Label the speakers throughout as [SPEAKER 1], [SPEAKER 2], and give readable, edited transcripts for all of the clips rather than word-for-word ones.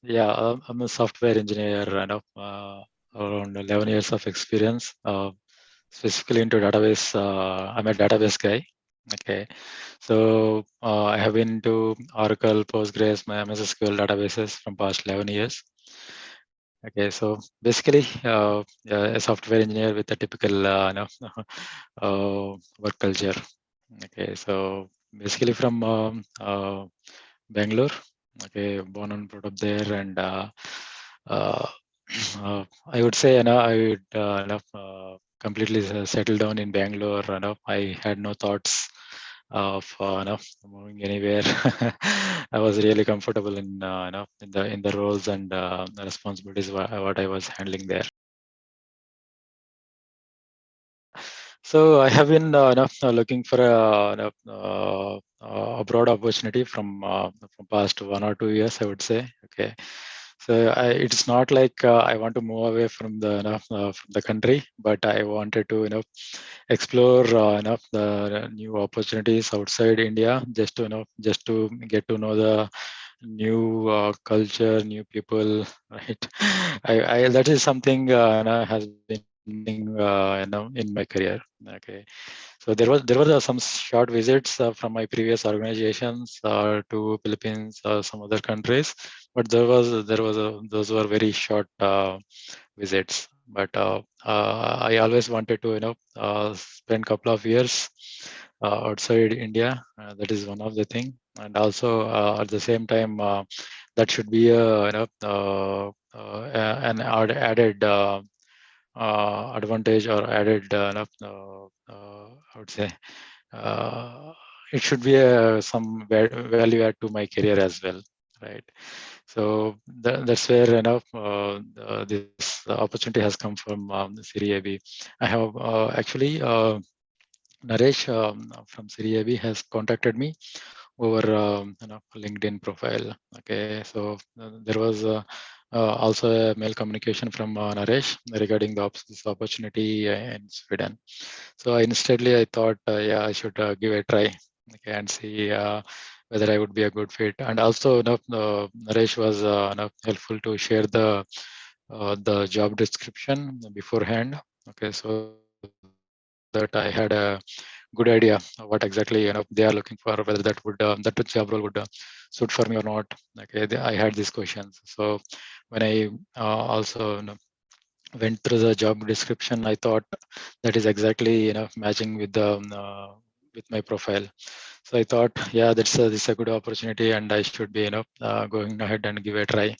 [SPEAKER 1] yeah, I'm a software engineer, around 11 years of experience, specifically into database. I'm a database guy. Okay, so I have been to Oracle, Postgres, my MS SQL databases from past 11 years. Okay, so basically, yeah, a software engineer with a typical, work culture. Okay, so basically from Bangalore. Okay, born and brought up there, and uh, I would say, I would completely settle down in Bangalore. I had no thoughts of moving anywhere. I was really comfortable in in the roles and the responsibilities what I was handling there. So I have been looking for a broad opportunity from past 1 or 2 years, I would say. Okay, so it's not like I want to move away from from the country, but I wanted to explore the new opportunities outside India, just to just to get to know the new culture, new people, right? I that is something has been missing in my career. Okay, so there were some short visits from my previous organizations to Philippines or some other countries, but those were very short visits. But I always wanted to spend couple of years outside India. That is one of the thing, and also at the same time that should be a an added advantage or added I would say uh, it should be some value add to my career as well, right? So that's where this opportunity has come from Siri AB. I have actually Naresh from Siri AB has contacted me over LinkedIn profile. Okay, so there was also a mail communication from Naresh regarding this opportunity in Sweden. So instantly I thought, yeah, I should give a try, okay, and see whether I would be a good fit. And also, Naresh was helpful to share the job description beforehand. Okay, so that I had a good idea of what exactly they are looking for, whether that job role would suit for me or not. Okay, I had these questions. So when I also went through the job description, I thought that is exactly matching with the with my profile. So I thought, yeah, this is a good opportunity, and I should be going ahead and give it a try.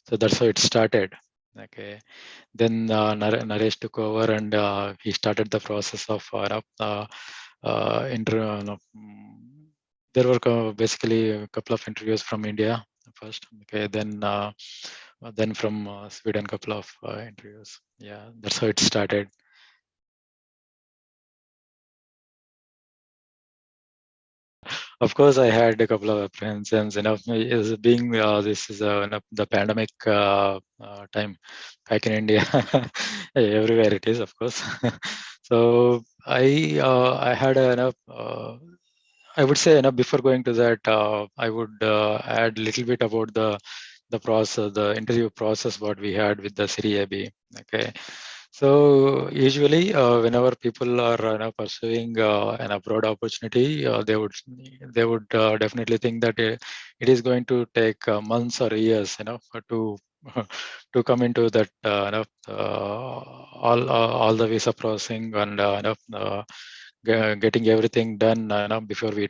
[SPEAKER 1] So that's how it started. Okay, then Naresh took over, and he started the process of there were basically a couple of interviews from India first. Okay, then from Sweden, couple of interviews. Yeah, that's how it started. Of course, I had a couple of apprehensions. Is being this is the pandemic time back in India, everywhere it is, of course. So I had enough. I would say before going to that, I would add a little bit about the process, the interview process, what we had with the Siri AB. Okay, so usually, whenever people are pursuing an abroad opportunity, they would definitely think that it is going to take months or years, to to come into that all the visa processing and getting everything done before you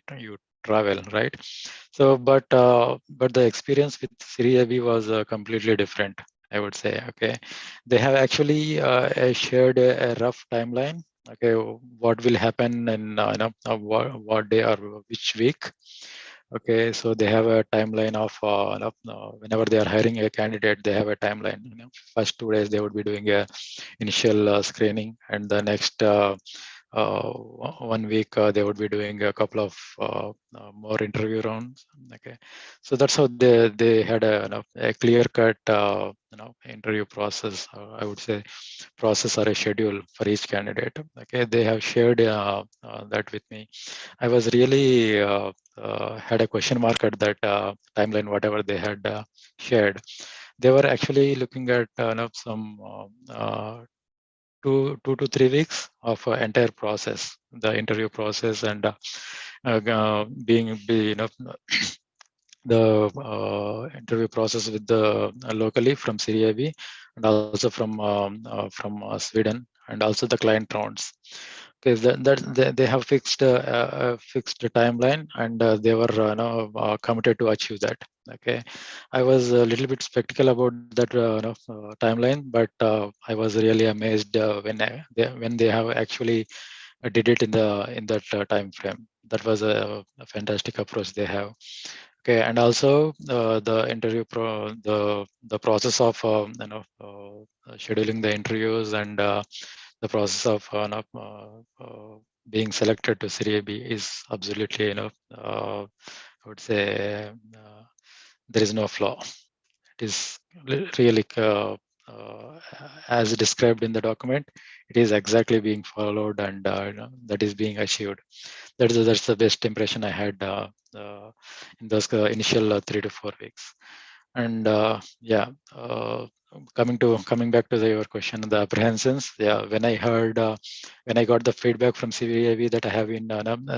[SPEAKER 1] travel, right? So, but the experience with Siri AB was completely different, I would say. Okay, they have actually shared a rough timeline. Okay, what will happen in what day or which week. Okay, so they have a timeline of whenever they are hiring a candidate, they have a timeline. First 2 days they would be doing a initial screening, and the next one week they would be doing a couple of more interview rounds. Okay, so that's how they had a clear cut interview process. I would say process or a schedule for each candidate. Okay, they have shared that with me. I was really had a question mark at that timeline, whatever they had shared. They were actually looking at some 2 to 3 weeks of entire process, the interview process, and being be, the interview process with the locally from Siri AB and also from Sweden, and also the client rounds. Okay, they have fixed timeline, and they were committed to achieve that. Okay, I was a little bit skeptical about that timeline, but I was really amazed when they have actually did it in that time frame. That was a fantastic approach they have. Okay, and also the interview the process of scheduling the interviews, and the process of being selected to Serie B is absolutely I would say there is no flaw. It is really as described in the document. It is exactly being followed, and that is being achieved. That's the best impression I had in those initial 3 to 4 weeks. And yeah, coming back to your question, the apprehensions. Yeah, when I got the feedback from CVAV that I have been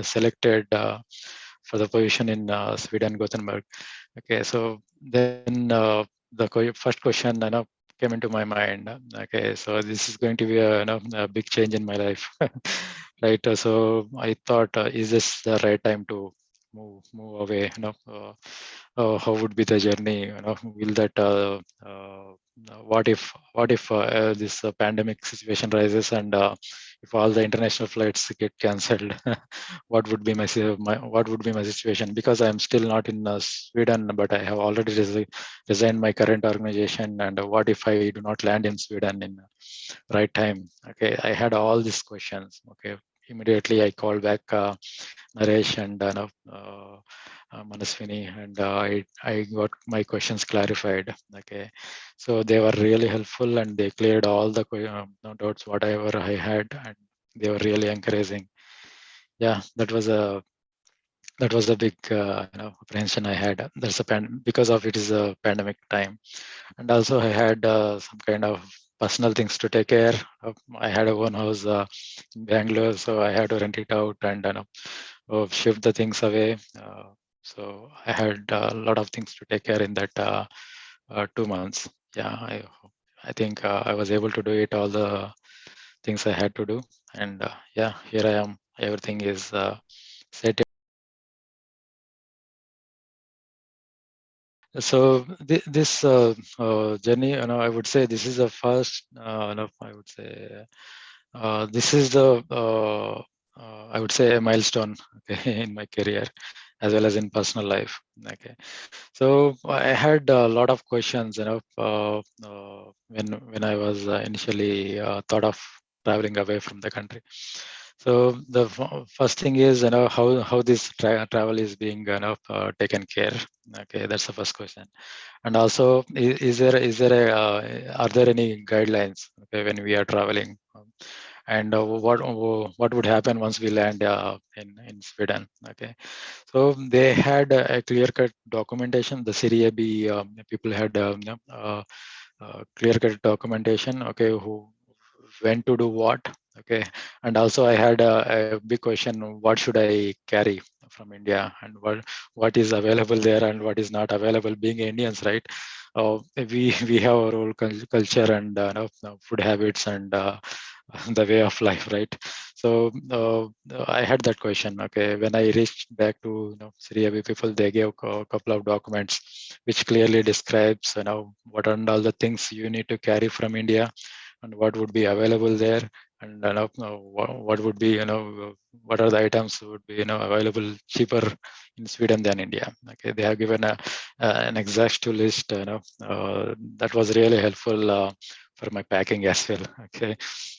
[SPEAKER 1] selected for the position in Sweden, Gothenburg. Okay, so then first question came into my mind. Okay, so this is going to be a big change in my life, right? So I thought, is this the right time to move away? How would be the journey? Will that what if this pandemic situation rises, and if all the international flights get cancelled? What would be what would be my situation? Because I'm still not in Sweden, but I have already resigned my current organization. And what if I do not land in Sweden in right time? Okay, I had all these questions. Okay, immediately I called back Naresh and Manaswini, and I got my questions clarified. Okay, so they were really helpful, and they cleared all the doubts whatever I had, and they were really encouraging. Yeah, that was a big apprehension I had. Because of it is a pandemic time, and also I had some kind of personal things to take care of. I had a one house in Bangalore, so I had to rent it out and shift the things away. So I had a lot of things to take care in that 2 months. Yeah, I think I was able to do it all the things I had to do, and yeah, here I am. Everything is set. So this journey, I would say this is the first. I would say this is the I would say a milestone, okay, in my career as well as in personal life. Okay, so I had a lot of questions, when I was initially thought of traveling away from the country. So the first thing is, how this travel is being taken care. Okay, that's the first question. And also, is there are there any guidelines, okay, when we are traveling? And what would happen once we land in Sweden? Okay, so they had a clear-cut documentation. The Siri AB people had clear-cut documentation. Okay, who when to do what? Okay, and also I had a big question: what should I carry from India, and what is available there and what is not available? Being Indians, right? We have our own culture and food habits and the way of life, right? So I had that question. Okay, when I reached back to Sri Abi people, they gave a couple of documents which clearly describes what are all the things you need to carry from India, and what would be available there, and what would be what are the items would be available cheaper in Sweden than India. Okay, they have given an exhaustive list. That was really helpful for my packing as well. Okay,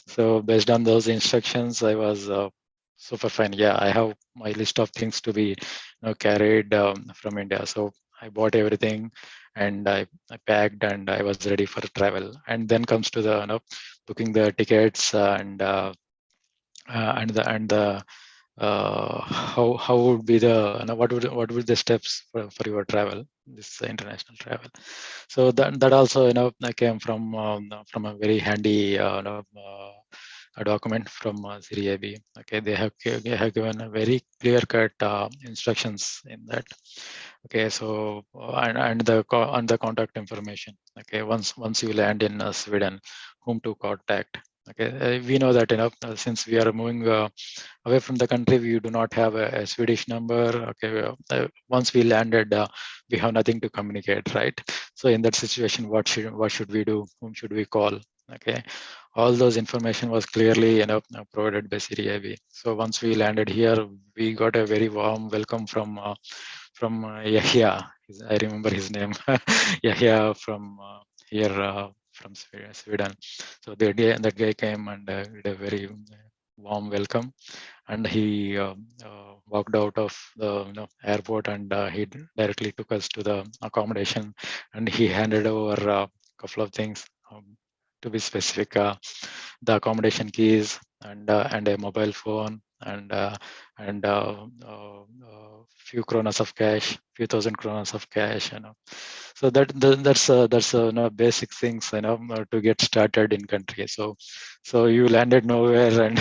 [SPEAKER 1] so based on those instructions, I was super fine. Yeah, I have my list of things to be carried from India. So I bought everything, and I packed, and I was ready for travel. And then comes to the booking the tickets and the how would be the what would the steps for your travel, this international travel. So that also I came from a very handy a document from Siri AB. Okay, they have given a very clear cut instructions in that. Okay, so and the contact information. Okay, once you land in Sweden, whom to contact. Okay, we know that since we are moving away from the country, we do not have a Swedish number. Okay, once we landed, we have nothing to communicate, right? So in that situation, what should we do? Whom should we call? Okay, all those information was clearly provided by Siri AB. So once we landed here, we got a very warm welcome from Yahya. I remember his name, Yahya from here from Sweden. So that guy came and did a very warm welcome, and he walked out of the airport, and he directly took us to the accommodation, and he handed over a couple of things. To be specific, the accommodation keys and a mobile phone and few kronas of cash, few thousand kronas of cash. So that's basic things to get started in country. So you landed nowhere, and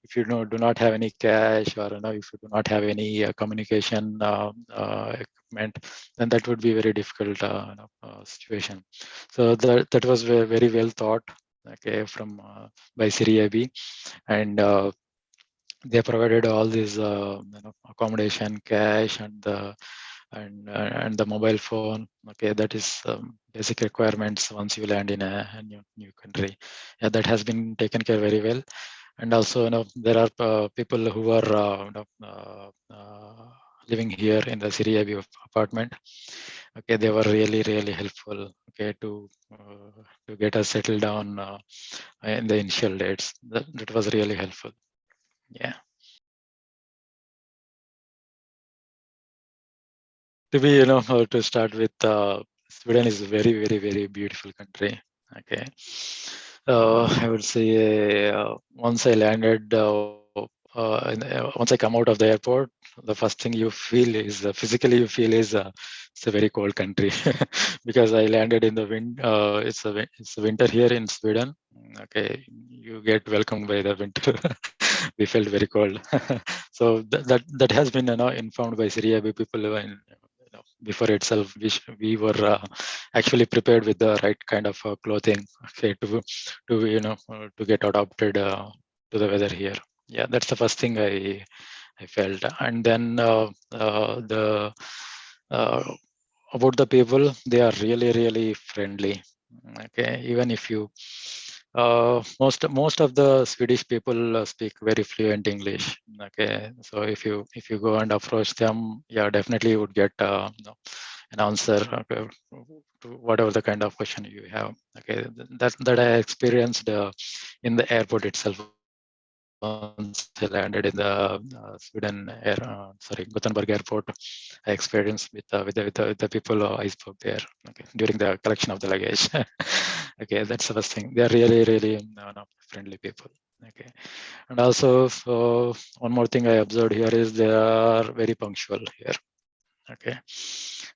[SPEAKER 1] if you do not have any cash, or if you do not have any communication equipment, then that would be very difficult situation. So that was very well thought, okay, from by Siri AB, and they provided all these accommodation, cash, and the mobile phone. Okay, that is basic requirements once you land in a new country. Yeah, that has been taken care very well. And also, there are people who are living here in the Siri AB apartment. Okay, they were really helpful. Okay, to get us settled down in the initial dates. That was really helpful. Yeah. To be, to start with, Sweden is a very beautiful country. Okay. I would say once I landed, once I come out of the airport, the first thing you feel is physically you feel is it's a very cold country because I landed in the wind. It's a winter here in Sweden. Okay, you get welcomed by the winter. We felt very cold. So that has been informed by Syria by people before itself. We were actually prepared with the right kind of clothing, okay, to get adopted to the weather here. Yeah, that's the first thing I felt. And then the uh, about the people, they are really friendly. Okay, even if you most of the Swedish people speak very fluent English. Okay, so if you go and approach them, yeah, definitely you would get an answer, okay, to whatever the kind of question you have. Okay, that I experienced in the airport itself once I landed in the Gothenburg airport. I experienced with the people I spoke there, okay, during the collection of the luggage. Okay, that's the first thing. They are really friendly people. Okay, and also, so one more thing I observed here is they are very punctual here. Okay,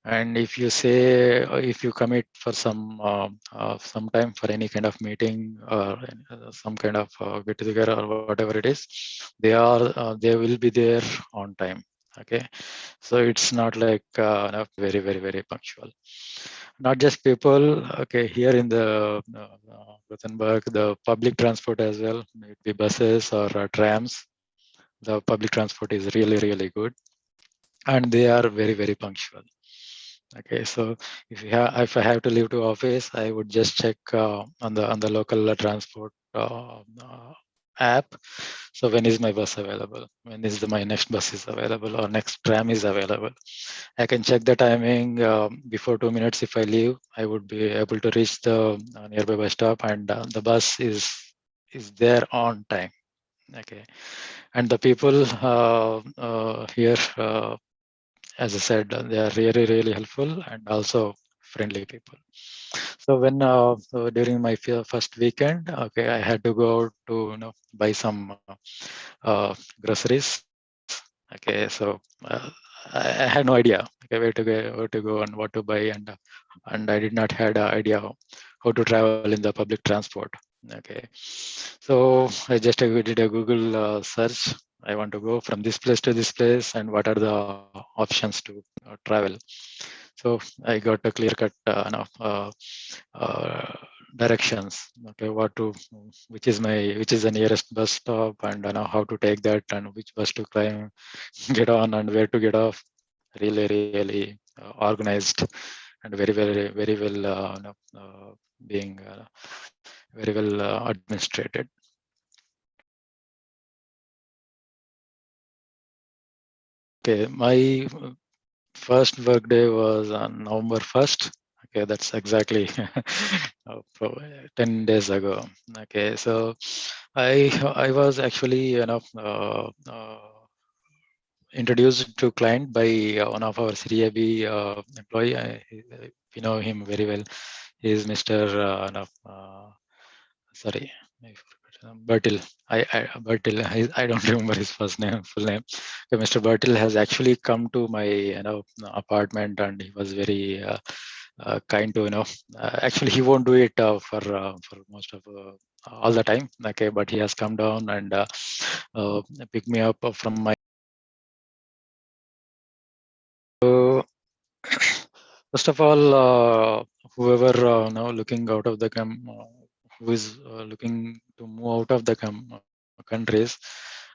[SPEAKER 1] and if you say if you commit for some time for any kind of meeting or some kind of get together or whatever it is, they will be there on time. Okay, so it's not like very punctual. Not just people. Okay, here in the Gothenburg, the public transport as well, maybe buses or trams. The public transport is really good, and they are very punctual. Okay, so if I have to leave to office, I would just check on the local transport app. So when is my bus available? When is my next bus is available or next tram is available? I can check the timing before 2 minutes. If I leave, I would be able to reach the nearby bus stop, and the bus is there on time. Okay, and the people here, as I said, they are really really helpful and also friendly people. So when during my first weekend, okay, I had to go to buy some groceries. Okay, so I had no idea, okay, where to go and what to buy, and I did not had an idea how to travel in the public transport. Okay, so I just did a Google search. I want to go from this place to this place, and what are the options to travel. So I got a clear cut uh, directions. Okay, which is the nearest bus stop, and how to take that, and which bus to climb, get on, and where to get off. Really, really organized and very well being very well administrated. Okay, my first work day was on November 1st. Okay, that's exactly 10 days ago. Okay, so I was actually introduced to client by one of our Siri AB employee. We know him very well. He is Mr. Sorry, I forgot, Bertil. Bertil. I don't remember his first name, full name. Okay, Mr. Bertil has actually come to my apartment, and he was very kind to Actually, he won't do it for most of all the time. Okay, but he has come down and uh, picked me up from my. So first of all, whoever now looking out of the who is looking to move out of the countries,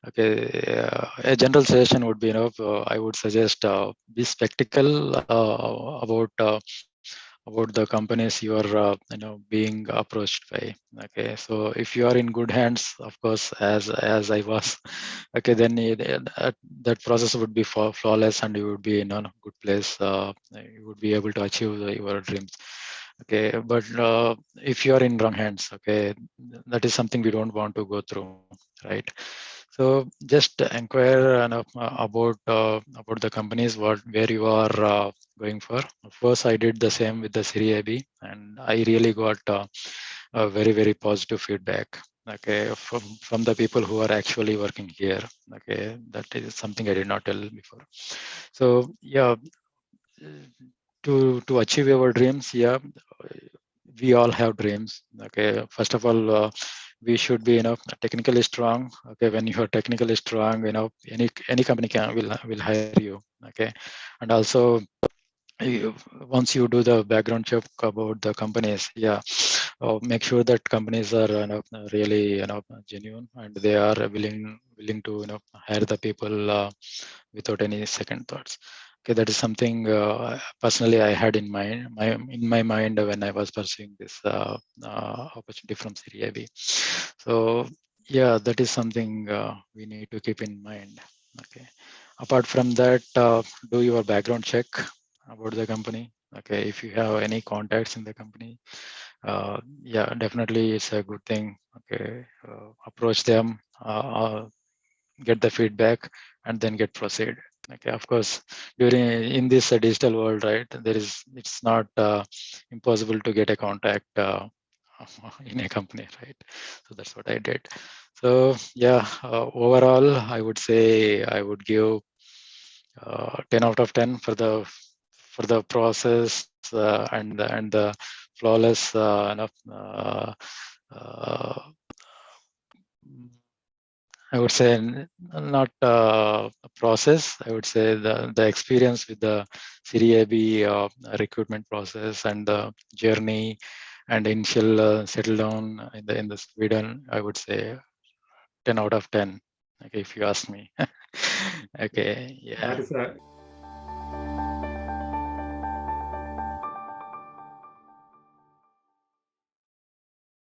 [SPEAKER 1] okay, a general suggestion would be, I would suggest be spectacle about the companies you are, being approached by. Okay, so if you are in good hands, of course, as I was, okay, then that process would be flawless, and you would be in a good place. You would be able to achieve your dreams. Okay, but if you are in wrong hands, okay, that is something we don't want to go through, right? So just inquire about the companies where you are going for. Of course, I did the same with the Siri AB, and I really got a very positive feedback. Okay, from the people who are actually working here. Okay, that is something I did not tell before. So yeah, to achieve our dreams, yeah, we all have dreams. Okay, first of all, we should be technically strong. Okay, when you are technically strong, any company will hire you. Okay, and also you, once you do the background check about the companies, yeah, make sure that companies are really genuine, and they are willing to hire the people without any second thoughts. Okay, that is something personally I had in my mind when I was pursuing this opportunity from Serie AB. So yeah, that is something we need to keep in mind. Okay. Apart from that, do your background check about the company. Okay, if you have any contacts in the company, yeah, definitely it's a good thing. Okay, approach them, get the feedback, and then get proceed. Okay, of course, during in this digital world, right, it's not impossible to get a contact in a company, right? So that's what I did. So yeah, overall, I would say I would give 10 out of 10 for the process and the flawless uh, I would say not a process. I would say the experience with the Siri AB recruitment process and the journey and initial settle down in the Sweden. I would say 10 out of 10. Okay, if you ask me. Okay,
[SPEAKER 2] That
[SPEAKER 1] yeah.
[SPEAKER 2] is a